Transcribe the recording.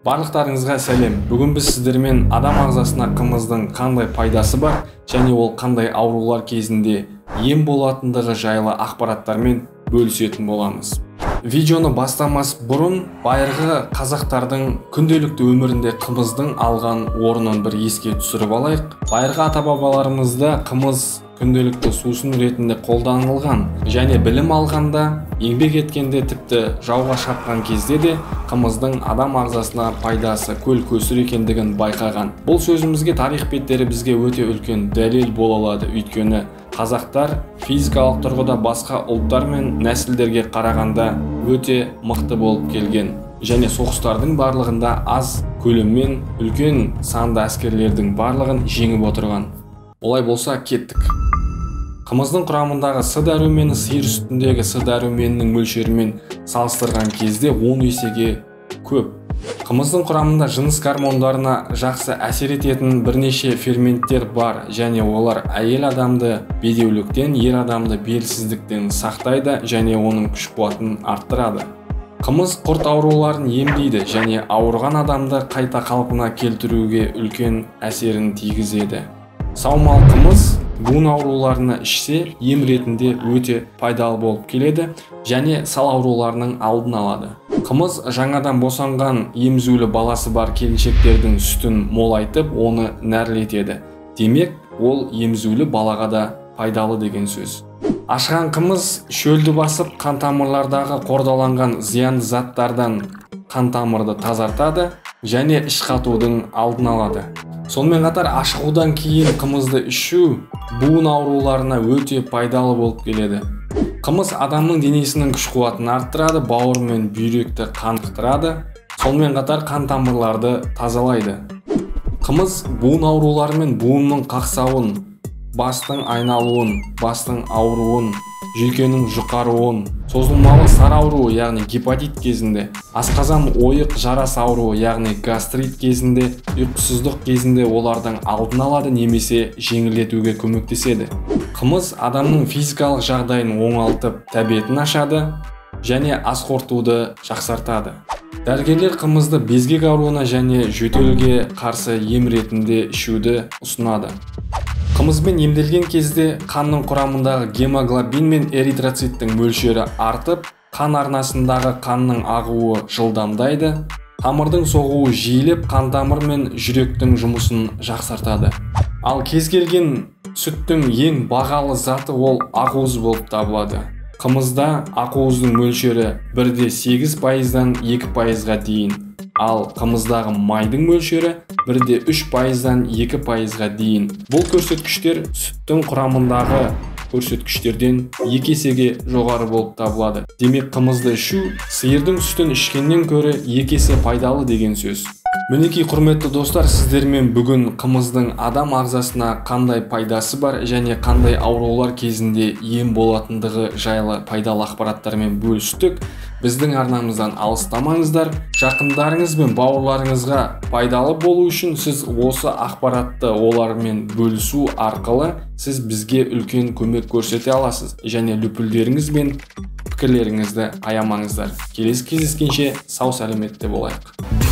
Барлықтарыңызға сәлем. Бүгін біз сіздермен адам ағзасына қымыздың қандай пайдасы бар және ол қандай аурулар кезінде ем болатындығы жайлы ақпараттармен бөлісетін боламыз. Видеоны бастамас бұрын байырғы қазақтардың күнделікті өмірінде қымыздың алған орнын бір еске түсіріп алайық. Байырғы ата-бабаларымызда қымыз күнделікті сусын ретінде қолданылған және білім алғанда, еңбек еткенде, тіпті жауға шапқан кезде де қымыздың адам ағзасына пайдасы көл көсір екендігін байқаған. Бұл сөзімізге тарих беттері бізге өте үлкен дәлел бола алады, өйткені қазақтар физикалық тұрғыда басқа ұлттар мен нәсілдерге қарағанда өте мықты болып келген және соғыстардың барлығында аз көлеммен үлкен санды әскерлердің барлығын жеңіп отырған. Олай болса кеттік. Қымыздың құрамындағы с дәрумені сиыр сүтіндегі с дәруменінің мөлшерімен салыстырған кезде 10 есеге көп. Қымыздың құрамында жыныс гормондарына жақсы әсер ететін бірнеше ферменттер бар және олар әйел адамды бедеуліктен, ер адамды белсіздіктен сақтайды және оның күш-қуатын арттырады. Қымыз құрт ауруларын емдейді және ауырған адамды қайта қалпына келтіруге үлкен әсерін тигізеді. Саумал қымыз буын ауруларына ішсе ем ретінде өте пайдалы болып келеді және сал ауруларының алдын алады. Қымыз жаңадан босанған емізулі баласы бар келіншектердің сүтін молайтып, оны нәрлетеді. Демек, ол емізулі балаға да пайдалы деген сөз. Ашыған қымыз шөлді басып, қан тамырлардағы қордаланған зиянды заттардан қан тамырды тазартады және іш қатудың алдын алады. Сонымен қатар ашығудан кейін қымызды ішу буын ауруларына өте пайдалы болып келеді. Қымыз адамның денесінің күш-қуатын арттырады, бауыр мен бүйректі қанықтырады, сонымен қатар қан тамырларды тазалайды. Қымыз буын аурулары мен буынның қақсауын, бастың айналуын, бастың ауруын, жүйкенің жұқаруын, созылмалы сары ауруы, яғни гепатит кезінде, асқазан ойық жарас ауруы, яғни гастрит кезінде, ұйқысыздық кезінде олардың алдын алады немесе жеңілдетуге көмектеседі. Қымыз адамның физикалық жағдайын оңалтып, тәбетін ашады және ас қорытуды жақсартады. Дәрігерлер қымызды безгек ауруына және жөтелге қарсы ем ретінде ішуді ұсынады. Қымызбен емделген кезде қанның құрамындағы гемоглобин мен эритроциттің мөлшері артып, қан арнасындағы қанның ағуы жылдамдайды, тамырдың соғуы жиілеп, қан тамыр мен жүректің жұмысын жақсартады. Ал кез келген сүттің ең бағалы заты ол ақуыз болып табылады. Қымызда ақуыздың мөлшері 1,8%-дан 2%-ға дейін. Ал қымыздағы майдың мөлшері 1,3%-дан 2%-ға дейін. Бұл көрсеткіштер сүттің құрамындағы көрсеткіштерден 2 есеге жоғары болып табылады. Демек, қымызды ішу сиырдың сүтін ішкеннен көрі 2 есе пайдалы деген сөз. Мінекей құрметті достар, сіздермен бүгін қымыздың адам ағзасына қандай пайдасы бар және қандай аурулар кезінде ем болатындығы жайлы пайдалы ақпараттармен бөлістік. Біздің арнамыздан алыстамаңыздар. Жақындарыңыз бен бауырларыңызға пайдалы болу үшін сіз осы ақпаратты олармен бөлісу арқылы сіз бізге үлкен көмек көрсете аласыз және лүпілдеріңіз бен пікірлеріңізді аямаңыздар. Келесі кездескенше сау сәлеметте болайық.